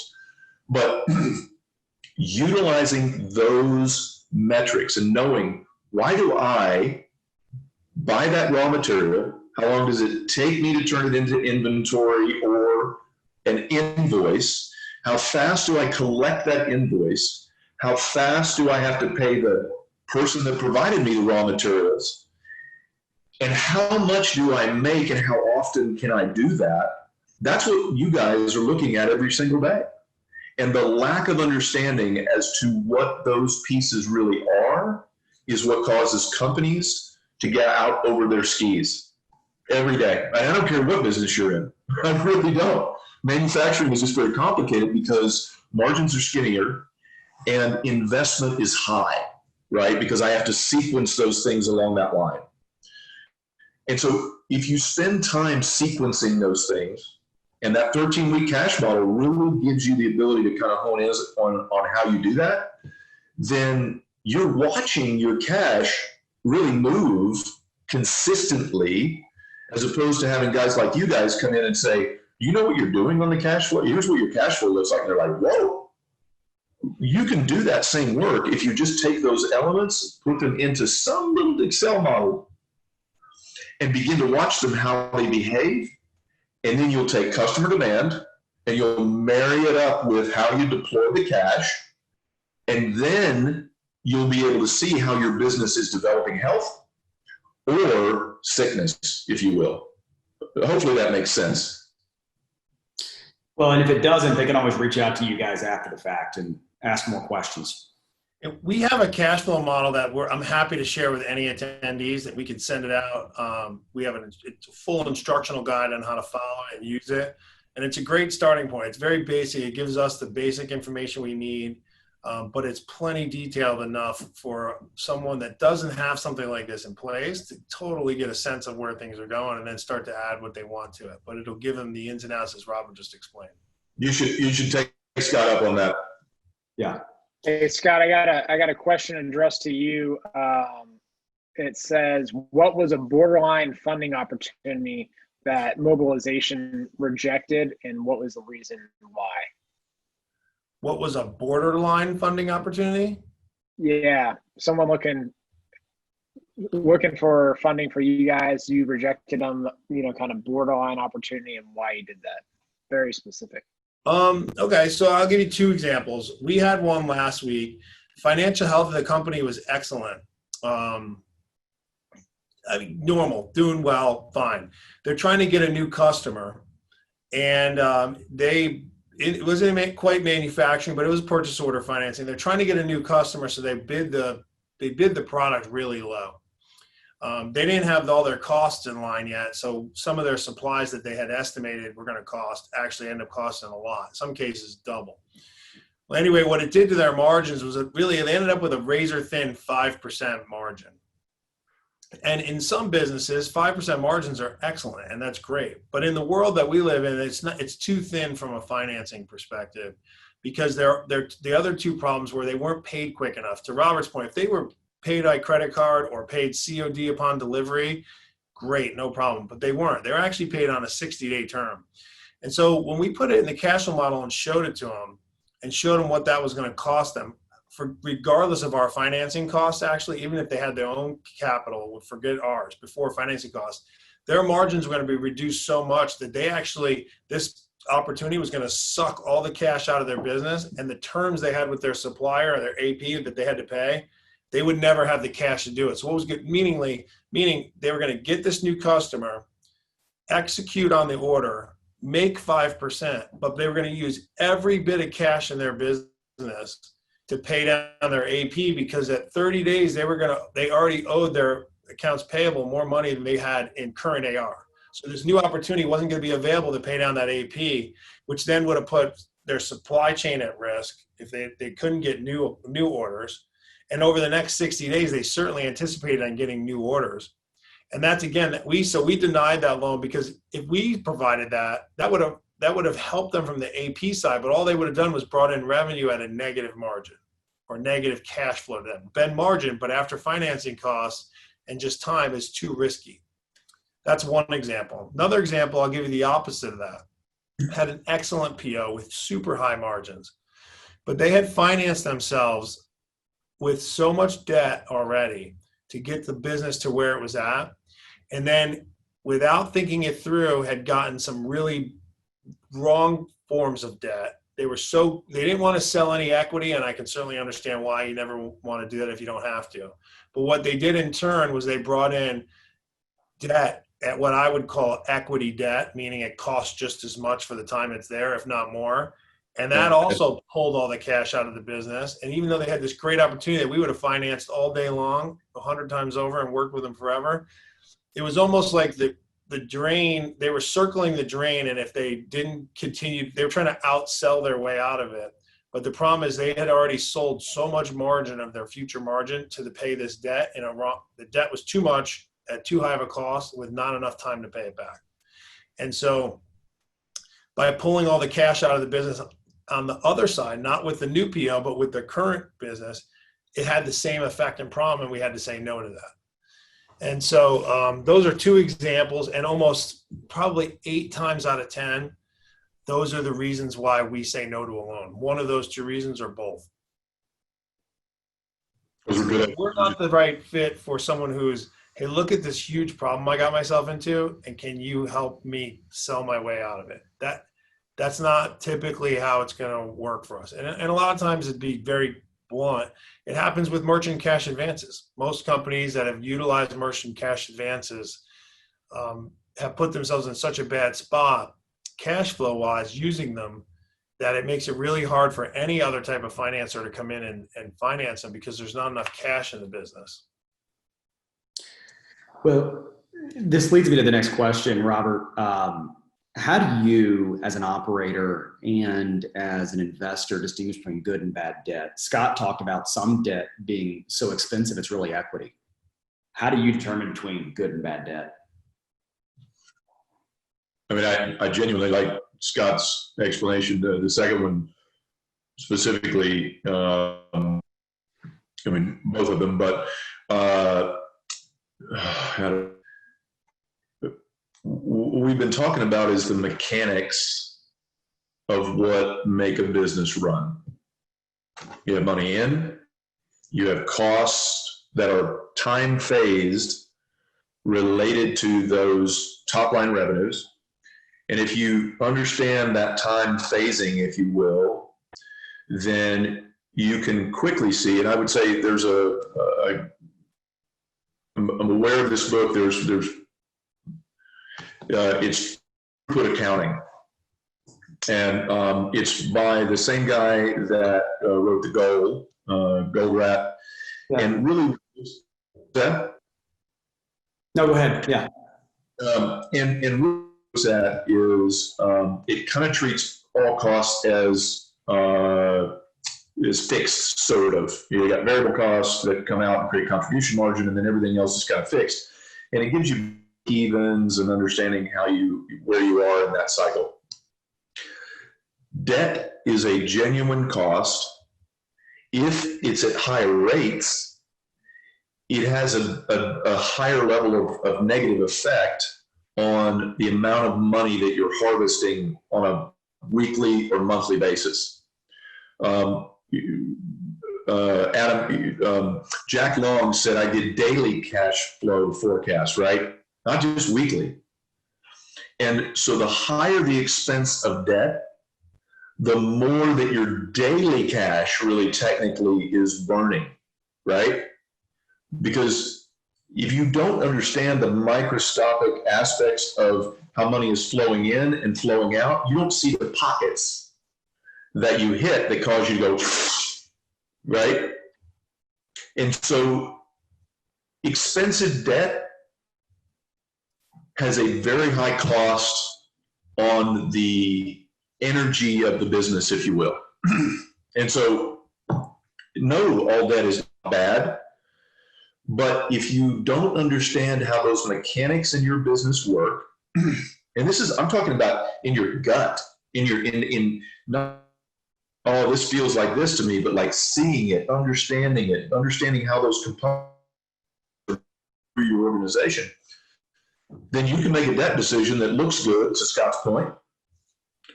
But utilizing those metrics and knowing, why do I buy that raw material? How long does it take me to turn it into inventory or an invoice? How fast do I collect that invoice? How fast do I have to pay the person that provided me the raw materials? And how much do I make and how often can I do that? That's what you guys are looking at every single day. And the lack of understanding as to what those pieces really are is what causes companies to get out over their skis every day. And I don't care what business you're in. I really don't. Manufacturing is just very complicated because margins are skinnier and investment is high, right? Because I have to sequence those things along that line. And so if you spend time sequencing those things, and that 13-week cash model really gives you the ability to kind of hone in on how you do that, then you're watching your cash really move consistently, as opposed to having guys like you guys come in and say, you know what you're doing on the cash flow? Here's what your cash flow looks like. And they're like, whoa. You can do that same work if you just take those elements, put them into some little Excel model, and begin to watch them how they behave. And then you'll take customer demand and you'll marry it up with how you deploy the cash. And then you'll be able to see how your business is developing health or sickness, if you will. Hopefully that makes sense. Well, and if it doesn't, they can always reach out to you guys after the fact and ask more questions. We have a cash flow model that I'm happy to share with any attendees that we could send it out. We have it's a full instructional guide on how to follow it and use it. And it's a great starting point. It's very basic. It gives us the basic information we need, but it's plenty detailed enough for someone that doesn't have something like this in place to totally get a sense of where things are going and then start to add what they want to it. But it'll give them the ins and outs as Robin just explained. You should take Scott up on that. Yeah. Hey, Scott, I got a question addressed to you. It says, what was a borderline funding opportunity that Mobilization rejected, and what was the reason why? What was a borderline funding opportunity? Yeah, someone looking for funding for you guys. You rejected them, kind of borderline opportunity, and why you did that. Very specific. Okay, so I'll give you two examples. We had one last week. Financial health of the company was excellent. Normal, doing well, fine. They're trying to get a new customer, and it wasn't quite manufacturing, but it was purchase order financing. They're trying to get a new customer, so they bid the product really low. They didn't have all their costs in line yet, so some of their supplies that they had estimated were going to cost actually end up costing a lot. In some cases, double. Well, anyway, what it did to their margins was they ended up with a razor thin 5% margin. And in some businesses, 5% margins are excellent, and that's great. But in the world that we live in, it's too thin from a financing perspective, because the other two problems were they weren't paid quick enough. To Robert's point, if they were paid by credit card or paid COD upon delivery, great, no problem. But they weren't. They were actually paid on a 60-day term. And so when we put it in the cash flow model and showed it to them and showed them what that was going to cost them, regardless of our financing costs, actually, even if they had their own capital, forget ours, before financing costs, their margins were going to be reduced so much that this opportunity was going to suck all the cash out of their business, and the terms they had with their supplier or their AP that they had to pay, they would never have the cash to do it. So what was good? Meaning they were going to get this new customer, execute on the order, make 5%, but they were going to use every bit of cash in their business to pay down their AP, because at 30 days they already owed their accounts payable more money than they had in current AR. So this new opportunity wasn't going to be available to pay down that AP, which then would have put their supply chain at risk if they couldn't get new orders. And over the next 60 days, they certainly anticipated on getting new orders. And that's, again, we denied that loan, because if we provided that would have helped them from the AP side, but all they would have done was brought in revenue at a negative margin or negative cash flow to them. Ben margin, but after financing costs and just time, is too risky. That's one example. Another example, I'll give you the opposite of that. Had an excellent PO with super high margins, but they had financed themselves with so much debt already to get the business to where it was at. And then without thinking it through, had gotten some really wrong forms of debt. They didn't want to sell any equity, and I can certainly understand why you never want to do that if you don't have to. But what they did in turn was they brought in debt at what I would call equity debt, meaning it costs just as much for the time it's there, if not more. And that also pulled all the cash out of the business. And even though they had this great opportunity that we would have financed all day long, 100 times over, and worked with them forever, it was almost like the drain, they were circling the drain, and if they didn't continue, they were trying to outsell their way out of it. But the problem is they had already sold so much margin of their future margin to pay this debt the debt was too much at too high of a cost with not enough time to pay it back. And so by pulling all the cash out of the business on the other side, not with the new PO, but with the current business, it had the same effect and problem, and we had to say no to that. And so those are two examples, and almost probably 8 times out of 10, those are the reasons why we say no to a loan. One of those 2 reasons or both. Those are good. We're not the right fit for someone who's, hey, look at this huge problem I got myself into, and can you help me sell my way out of it? That's not typically how it's going to work for us. And a lot of times, it'd be very blunt, it happens with merchant cash advances. Most companies that have utilized merchant cash advances have put themselves in such a bad spot, cash flow wise, using them, that it makes it really hard for any other type of financer to come in and finance them, because there's not enough cash in the business. Well, this leads me to the next question, Robert. How do you, as an operator and as an investor, distinguish between good and bad debt? Scott talked about some debt being so expensive it's really equity. How do you determine between good and bad debt? I mean, I genuinely like Scott's explanation. The second one specifically, I mean, both of them, but what we've been talking about is the mechanics of what make a business run. You have money in, you have costs that are time phased related to those top line revenues. And if you understand that time phasing, if you will, then you can quickly see, and I would say there's I'm aware of this book, it's throughput accounting. And it's by the same guy that wrote the Gold Rat. Yeah. And really, that? No, go ahead. Yeah. And really that is it kind of treats all costs as fixed, sort of. You got variable costs that come out and create contribution margin, and then everything else is kind of fixed. And it gives you evens and understanding where you are in that cycle. Debt is a genuine cost. If it's at higher rates, it has a higher level of negative effect on the amount of money that you're harvesting on a weekly or monthly basis. Jack Long said, I did daily cash flow forecasts, right? Not just weekly. And so the higher the expense of debt, the more that your daily cash really technically is burning, right? Because if you don't understand the microscopic aspects of how money is flowing in and flowing out, you don't see the pockets that you hit that cause you to go, right? And so expensive debt has a very high cost on the energy of the business, if you will. And so, no, all debt is not bad. But if you don't understand how those mechanics in your business work, and this is, I'm talking about in your gut, in not, oh, this feels like this to me, but like seeing it, understanding how those components through your organization, then you can make a debt decision that looks good, to Scott's point,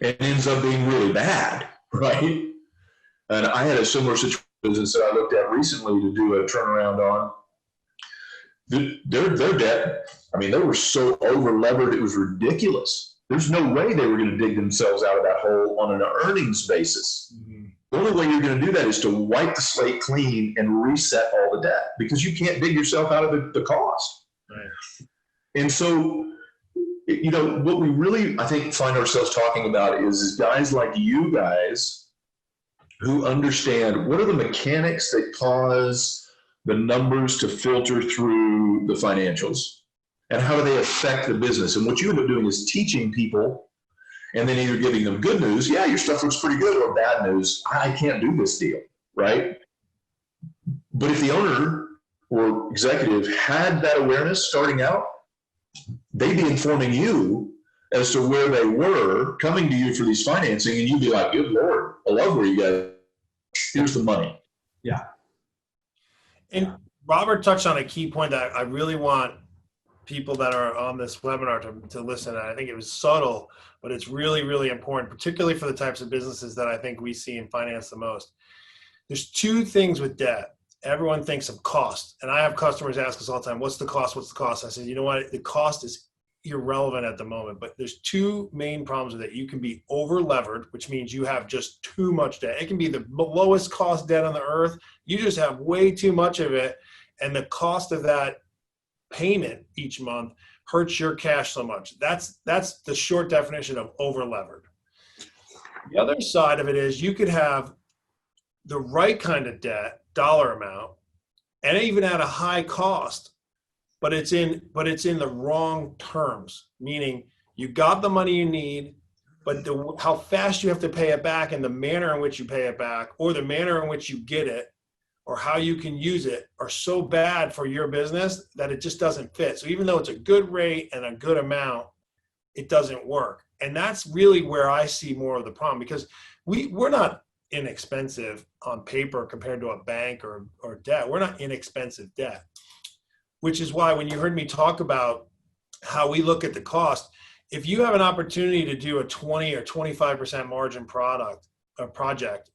and ends up being really bad, right? And I had a similar situation that I looked at recently to do a turnaround on. Their debt, I mean, they were so over levered, it was ridiculous. There's no way they were going to dig themselves out of that hole on an earnings basis. Mm-hmm. The only way you're going to do that is to wipe the slate clean and reset all the debt, because you can't dig yourself out of the cost. Right. And so, you know, what we really, I think, find ourselves talking about is guys like you guys who understand what are the mechanics that cause the numbers to filter through the financials, and how do they affect the business. And what you end up doing is teaching people, and then either giving them good news, yeah, your stuff looks pretty good, or bad news, I can't do this deal, right? But if the owner or executive had that awareness starting out, they'd be informing you as to where they were coming to you for these financing, and you'd be like, good Lord, I love where you guys, here's the money. Yeah. And Robert touched on a key point that I really want people that are on this webinar to listen. And I think it was subtle, but it's really, really important, particularly for the types of businesses that I think we see in finance the most. There's two things with debt. Everyone thinks of cost. And I have customers ask us all the time, what's the cost? What's the cost? I said, you know what? The cost is irrelevant at the moment, but there's two main problems with it. You can be over levered, which means you have just too much debt. It can be the lowest cost debt on the earth. You just have way too much of it. And the cost of that payment each month hurts your cash so much. That's the short definition of over levered. The other side of it is you could have the right kind of debt, dollar amount, and even at a high cost, but it's in the wrong terms, meaning you got the money you need, but how fast you have to pay it back and the manner in which you pay it back, or the manner in which you get it, or how you can use it, are so bad for your business that it just doesn't fit. So even though it's a good rate and a good amount, it doesn't work. And that's really where I see more of the problem, because we're not inexpensive on paper compared to a bank or debt. We're not inexpensive debt, which is why when you heard me talk about how we look at the cost, if you have an opportunity to do a 20 or 25% margin product or project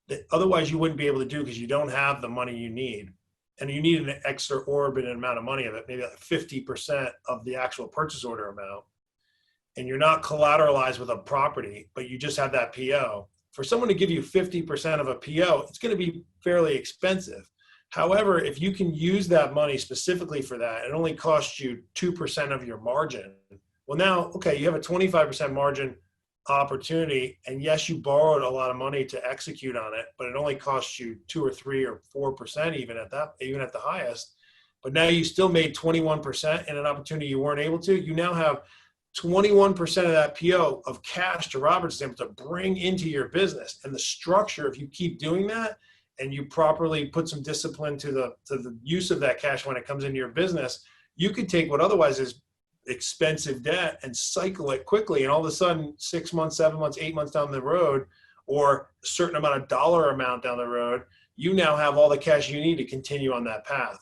that otherwise you wouldn't be able to do because you don't have the money you need, and you need an exorbitant amount of money of it, maybe like 50% of the actual purchase order amount, and you're not collateralized with a property, but you just have that PO, for someone to give you 50% of a PO, it's going to be fairly expensive. However, if you can use that money specifically for that, it only costs you 2% of your margin. Well, now, okay, you have a 25% margin opportunity, and yes, you borrowed a lot of money to execute on it, but it only costs you 2 or 3 or 4% even at the highest. But now you still made 21% in an opportunity you weren't able to. You now have 21% of that PO of cash, to Robert's example, to bring into your business. And the structure, if you keep doing that and you properly put some discipline to the use of that cash when it comes into your business, you could take what otherwise is expensive debt and cycle it quickly. And all of a sudden, 6 months, 7 months, 8 months down the road, or a certain amount of dollar amount down the road, you now have all the cash you need to continue on that path.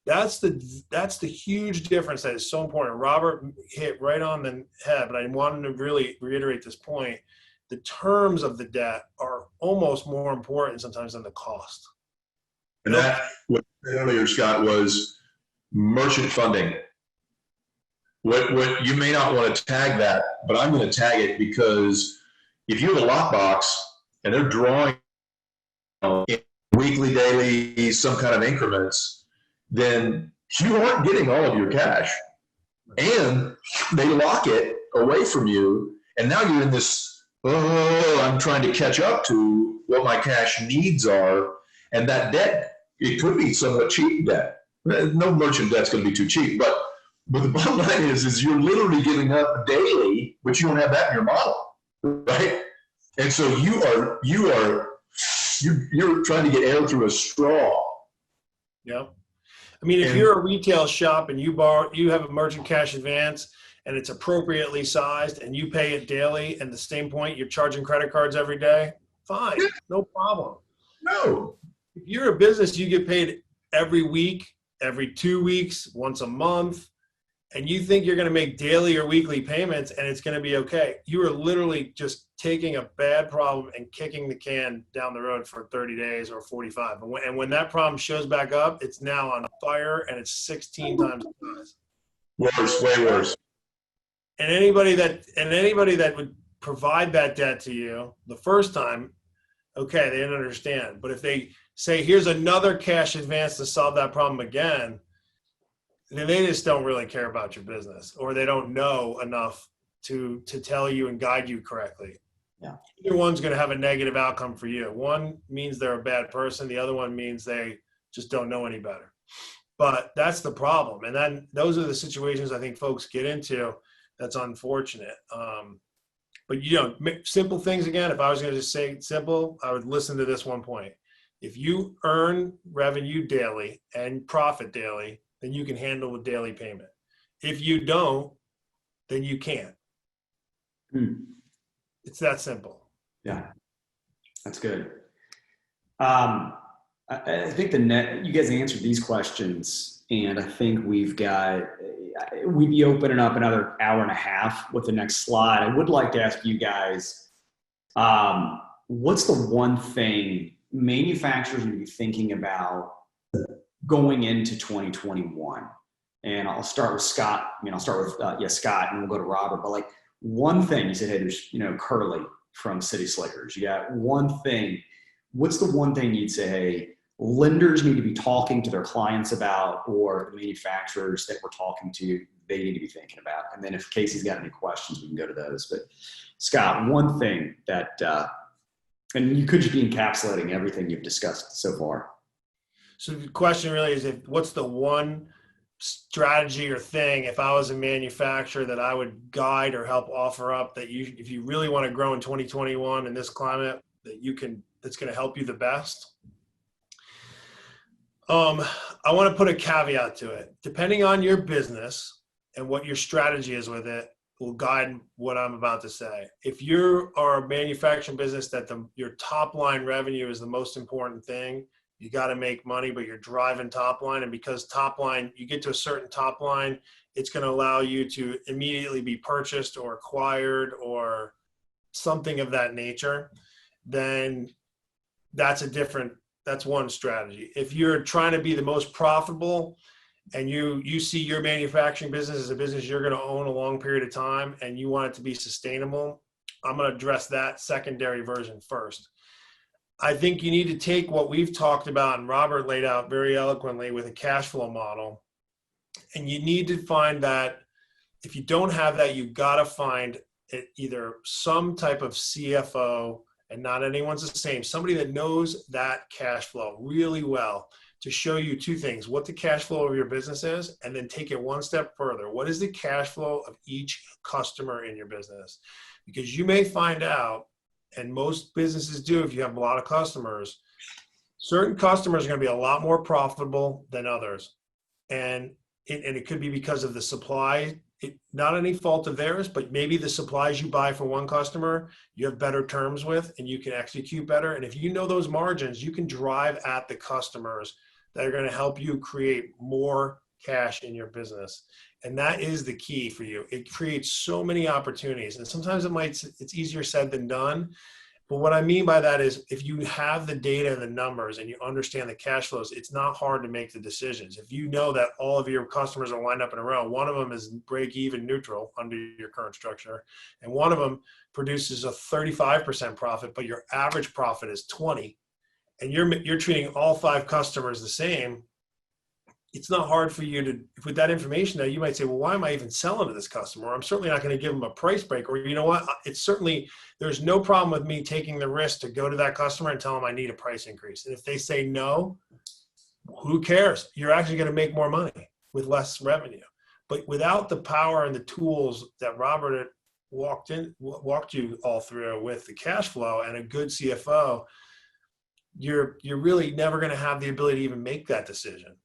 That's the huge difference that is so important. Robert hit right on the head, but I wanted to really reiterate this point. The terms of the debt are almost more important sometimes than the cost. And that, what I said earlier, Scott, was merchant funding. What you may not want to tag that, but I'm going to tag it, because if you have a lockbox and they're drawing in weekly, daily, some kind of increments, then you aren't getting all of your cash, and they lock it away from you, and now you're in this, oh, I'm trying to catch up to what my cash needs are, and that debt, it could be somewhat cheap debt. No merchant debt's going to be too cheap, but the bottom line is you're literally giving up daily, but you don't have that in your model, right? And so you're trying to get air through a straw. Yeah. I mean, if you're a retail shop and you have a merchant cash advance and it's appropriately sized and you pay it daily, and the same point you're charging credit cards every day, fine, no problem. No. If you're a business, you get paid every week, every 2 weeks, once a month, and you think you're going to make daily or weekly payments and it's going to be okay. You are literally just taking a bad problem and kicking the can down the road for 30 days or 45. And when that problem shows back up, it's now on fire and it's 16 times the size. Worse, way worse. And anybody that would provide that debt to you the first time, okay, they didn't understand. But if they say, here's another cash advance to solve that problem again, then they just don't really care about your business, or they don't know enough to tell you and guide you correctly. Yeah. Either one's going to have a negative outcome for you. One means they're a bad person. The other one means they just don't know any better. But that's the problem. And then those are the situations I think folks get into. That's unfortunate. But simple things, again, if I was going to just say simple, I would listen to this one point. If you earn revenue daily and profit daily, then you can handle a daily payment. If you don't, then you can't. It's that simple. Yeah, that's good. I think you guys answered these questions, and I think we'd be opening up another hour and a half with the next slide. I would like to ask you guys, what's the one thing manufacturers need to be thinking about going into 2021? And I'll start with Scott. I'll start with Scott, and we'll go to Robert. But like one thing, you said, hey, there's Curly from City Slickers. You got one thing. What's the one thing you'd say, hey, lenders need to be talking to their clients about, or the manufacturers that we're talking to, they need to be thinking about? And then if Casey's got any questions, we can go to those. But Scott, one thing that, and you could just be encapsulating everything you've discussed so far. So the question really is, what's the one strategy or thing, if I was a manufacturer, that I would guide or help offer up that if you really want to grow in 2021 in this climate, that's going to help you the best? I want to put a caveat to it. Depending on your business and what your strategy is with it, will guide what I'm about to say. If you are a manufacturing business that your top line revenue is the most important thing, you got to make money, but you're driving top line. And because top line, you get to a certain top line, it's going to allow you to immediately be purchased or acquired or something of that nature, then that's one strategy. If you're trying to be the most profitable and you see your manufacturing business as a business you're going to own a long period of time and you want it to be sustainable, I'm going to address that secondary version first. I think you need to take what we've talked about and Robert laid out very eloquently with a cash flow model. And you need to find that if you don't have that, you've got to find either some type of CFO, and not anyone's the same, somebody that knows that cash flow really well to show you two things: what the cash flow of your business is, and then take it one step further. What is the cash flow of each customer in your business? Because you may find out, and most businesses do if you have a lot of customers, certain customers are going to be a lot more profitable than others. And it could be because of the supply, not any fault of theirs, but maybe the supplies you buy for one customer, you have better terms with and you can execute better. And if you know those margins, you can drive at the customers that are going to help you create more cash in your business. And that is the key for you. It creates so many opportunities. And sometimes it's easier said than done. But what I mean by that is if you have the data and the numbers and you understand the cash flows, it's not hard to make the decisions. If you know that all of your customers are lined up in a row, one of them is break even neutral under your current structure, and one of them produces a 35% profit, but your average profit is 20, and you're treating all 5 customers the same, it's not hard for you to, with that information there, you might say, well, why am I even selling to this customer? I'm certainly not going to give them a price break. Or, you know what? There's no problem with me taking the risk to go to that customer and tell them I need a price increase. And if they say no, who cares? You're actually going to make more money with less revenue. But without the power and the tools that Robert walked you all through with the cash flow and a good CFO, you're really never going to have the ability to even make that decision.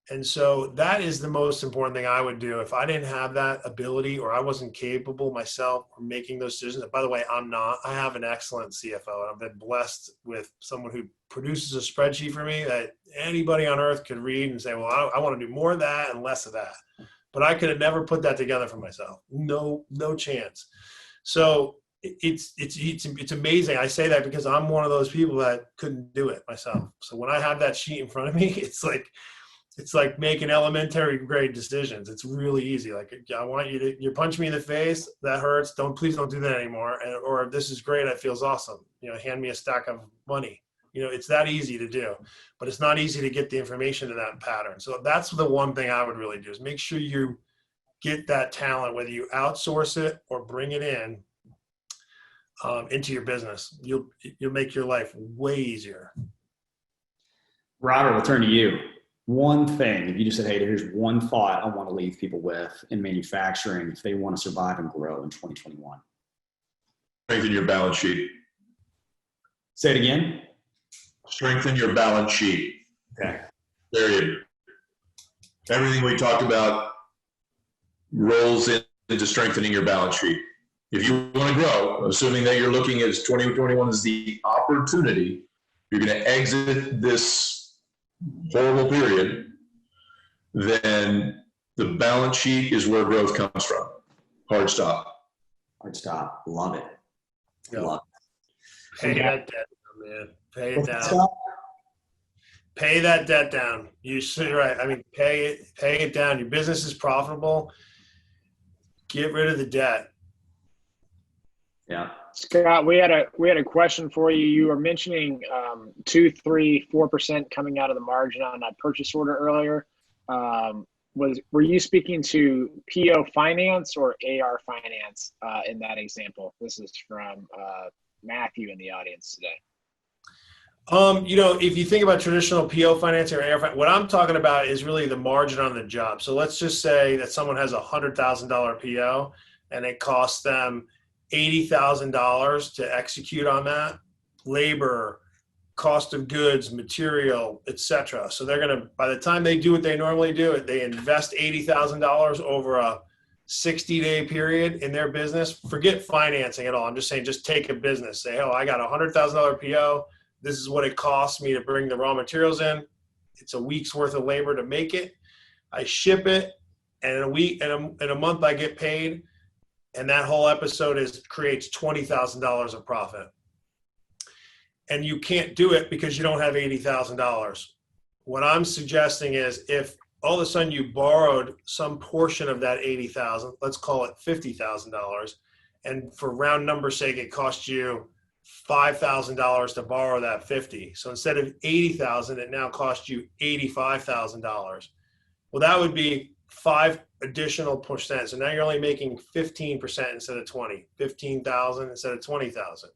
And so that is the most important thing I would do if I didn't have that ability or I wasn't capable myself of making those decisions. And by the way, I'm not. I have an excellent CFO, and I've been blessed with someone who produces a spreadsheet for me that anybody on earth could read and say, well, I want to do more of that and less of that. But I could have never put that together for myself. No chance. So it's amazing. I say that because I'm one of those people that couldn't do it myself. So when I have that sheet in front of me, it's like making elementary grade decisions. It's really easy. Like, I want you punch me in the face. That hurts. Please don't do that anymore. Or this is great. It feels awesome. Hand me a stack of money. It's that easy to do, but it's not easy to get the information in that pattern. So that's the one thing I would really do is make sure you get that talent, whether you outsource it or bring it in into your business. You'll make your life way easier. Robert, we'll turn to you. One thing, if you just said, hey, here's one thought I want to leave people with in manufacturing if they want to survive and grow in 2021. Strengthen your balance sheet. Say it again. Strengthen your balance sheet. Okay. Period. Everything we talked about rolls into strengthening your balance sheet. If you want to grow, assuming that you're looking at 2021 as the opportunity, you're going to exit this horrible period, then the balance sheet is where growth comes from. Hard stop. Hard stop. Love it. Yeah. Love Pay it. that debt down, man. Pay it What's that, down. Scott? Pay that debt down. You're right. I mean, pay it down. Your business is profitable. Get rid of the debt. Yeah. Scott, we had a question for you. You were mentioning 2, 3, 4% coming out of the margin on that purchase order earlier. Were you speaking to PO finance or AR finance in that example? This is from Matthew in the audience today. If you think about traditional PO financing or AR finance, what I'm talking about is really the margin on the job. So let's just say that someone has a $100,000 PO and it costs them $80,000 to execute on that. Labor, cost of goods, material, etc. So they're going to, by the time they do what they normally do, they invest $80,000 over a 60-day period in their business. Forget financing at all. I'm just saying, just take a business. Say, oh, I got a $100,000 PO. This is what it costs me to bring the raw materials in. It's a week's worth of labor to make it. I ship it, and in a week, in a month, I get paid. And that whole episode creates $20,000 of profit. And you can't do it because you don't have $80,000. What I'm suggesting is, if all of a sudden you borrowed some portion of that $80,000, let's call it $50,000, and for round number sake, it cost you $5,000 to borrow that 50. So instead of $80,000, it now costs you $85,000. Well, that would be 5 additional percent. So now you're only making 15% instead of 20, 15,000 instead of 20,000.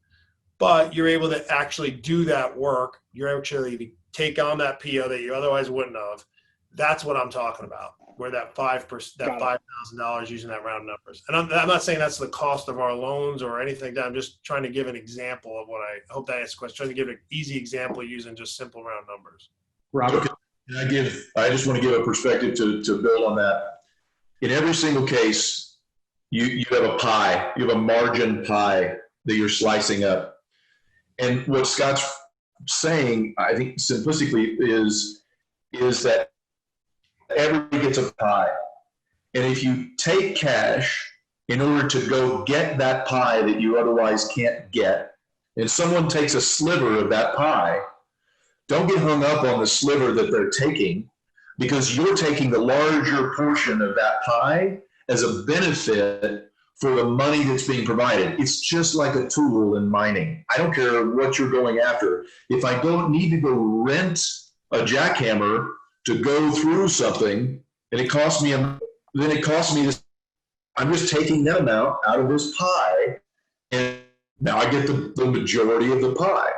But you're able to actually do that work. You're actually take on that PO that you otherwise wouldn't have. That's what I'm talking about, where that 5%, that $5,000 using that round numbers. And I'm not saying that's the cost of our loans or anything like that. I'm just trying to give an example of what I hope that answers the question. Trying to give an easy example using just simple round numbers. Robert. I just want to give a perspective to build on that. In every single case, you have a pie, you have a margin pie that you're slicing up. And what Scott's saying, I think simplistically, is that everybody gets a pie. And if you take cash in order to go get that pie that you otherwise can't get, and someone takes a sliver of that pie, don't get hung up on the sliver that they're taking, because you're taking the larger portion of that pie as a benefit for the money that's being provided. It's just like a tool in mining. I don't care what you're going after. If I don't need to go rent a jackhammer to go through something, and it costs me, then it costs me this. I'm just taking that amount out of this pie, and now I get the majority of the pie.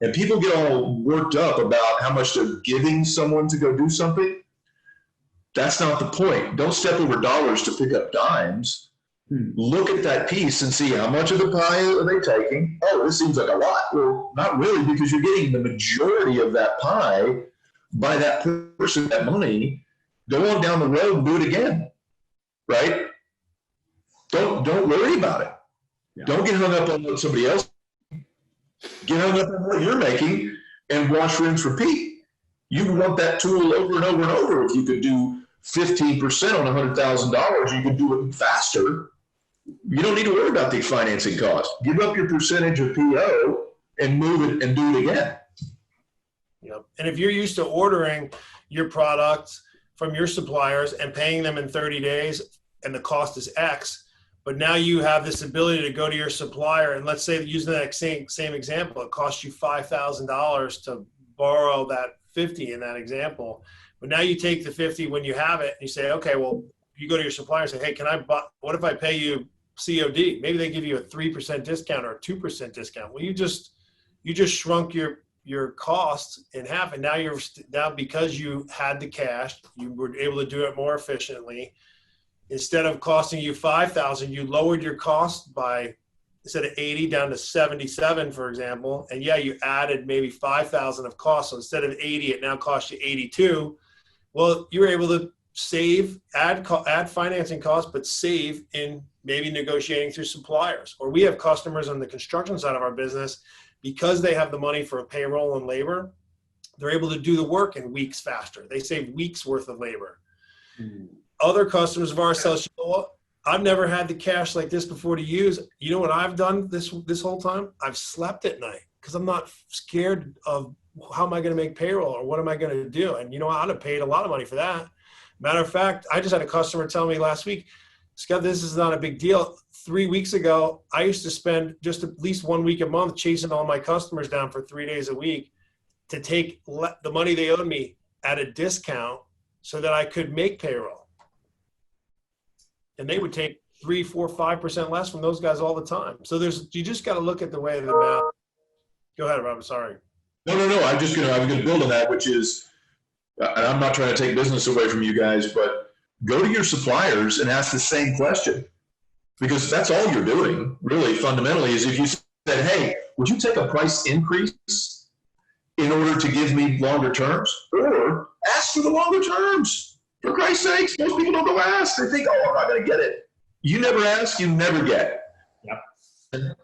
And people get all worked up about how much they're giving someone to go do something. That's not the point. Don't step over dollars to pick up dimes. Look at that piece and see how much of the pie are they taking. Oh, this seems like a lot. Well, not really, because you're getting the majority of that pie by that person, that money. Go on down the road and do it again, right? Don't worry about it. Yeah. Don't get hung up on what somebody else. Get hung up on what you're making and wash, rinse, repeat. You want that tool over and over and over. If you could do 15% on $100,000, you could do it faster. You don't need to worry about the financing cost. Give up your percentage of PO and move it and do it again. Yep. And if you're used to ordering your products from your suppliers and paying them in 30 days and the cost is X, but now you have this ability to go to your supplier, and let's say, using that same example, it costs you $5,000 to borrow that 50 in that example. But now you take the 50 when you have it and you say, okay, well, you go to your supplier and say, hey, what if I pay you COD? Maybe they give you a 3% discount or a 2% discount. Well, you just shrunk your costs in half, and now because you had the cash, you were able to do it more efficiently. Instead of costing you $5,000, you lowered your cost by, instead of 80 down to 77, for example. And yeah, you added maybe 5,000 of cost. So instead of 80, it now costs you 82. Well, you were able to save, add financing costs, but save in maybe negotiating through suppliers. Or we have customers on the construction side of our business, because they have the money for payroll and labor, they're able to do the work in weeks faster. They save weeks worth of labor. Other customers of ours tell us, you know what? I've never had the cash like this before to use. You know what I've done this whole time? I've slept at night because I'm not scared of how am I going to make payroll or what am I going to do? And you know, I'd have paid a lot of money for that. Matter of fact, I just had a customer tell me last week, Scott, this is not a big deal. 3 weeks ago, I used to spend just at least 1 week a month chasing all my customers down for 3 days a week to take the money they owed me at a discount so that I could make payroll. And they would take 3, 4, 5% less from those guys all the time. So you just got to look at the way the math. Go ahead, Robert. Sorry. No. I'm going to build on that, which is, and I'm not trying to take business away from you guys, but go to your suppliers and ask the same question, because that's all you're doing really fundamentally is if you said, hey, would you take a price increase in order to give me longer terms, or ask for the longer terms? For Christ's sakes, most people don't go ask. They think, oh, I'm not going to get it. You never ask, you never get. Yep.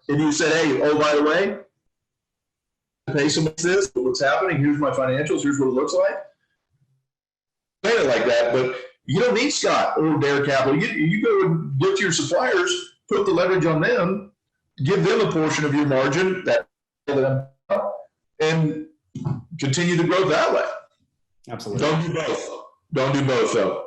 If you said, hey, oh, by the way, pay someone this, what's happening, here's my financials, here's what it looks like. Say it like that, but you don't need Scott or Dare Capital. You go and get to your suppliers, put the leverage on them, give them a portion of your margin, and continue the growth that way. Absolutely. Don't do both. Don't do both, though.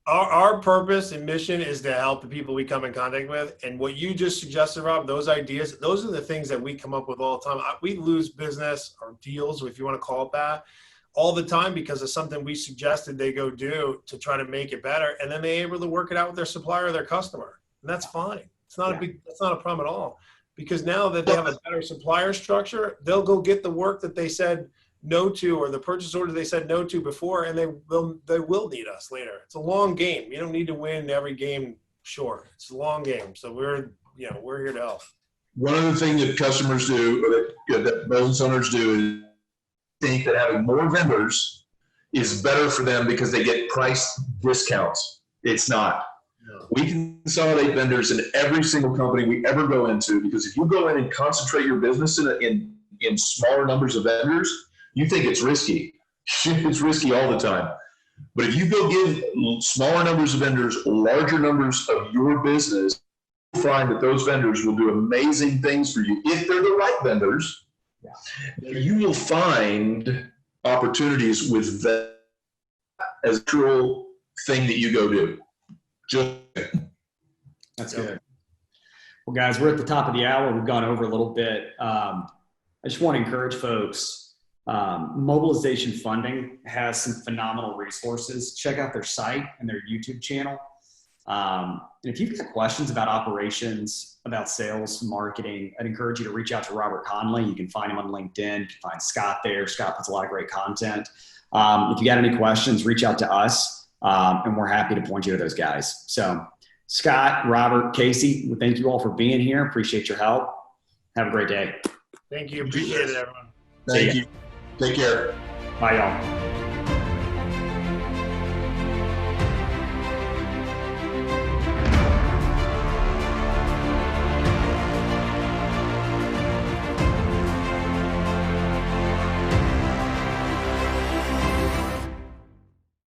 Our purpose and mission is to help the people we come in contact with. And what you just suggested, Rob, those ideas, those are the things that we come up with all the time. We lose business or deals, if you want to call it that, all the time because of something we suggested they go do to try to make it better. And then they're able to work it out with their supplier or their customer. And that's fine. It's not that's not a problem at all. Because now that they have a better supplier structure, they'll go get the work that they said no to, or the purchase order they said no to before, and they will need us later. It's a long game. You don't need to win every game short. It's a long game. So we're here to help. One other thing that customers do, or that business owners do, is think that having more vendors is better for them because they get price discounts. It's not. No. We consolidate vendors in every single company we ever go into, because if you go in and concentrate your business in smaller numbers of vendors, you think it's risky. It's risky all the time. But if you go give smaller numbers of vendors larger numbers of your business, you'll find that those vendors will do amazing things for you if they're the right vendors. Yeah. You will find opportunities with that as a true thing that you go do. That's good. Well, guys, we're at the top of the hour. We've gone over a little bit. I just want to encourage folks. Mobilization Funding has some phenomenal resources. Check out their site and their YouTube channel. And if you've got questions about operations, about sales, marketing, I'd encourage you to reach out to Robert Conley. You can find him on LinkedIn. You can find Scott there. Scott puts a lot of great content. If you got any questions, reach out to us, and we're happy to point you to those guys. So Scott, Robert, Casey, thank you all for being here. Appreciate your help. Have a great day. Thank you. Appreciate it, everyone. Thank you. Take care. Bye, y'all.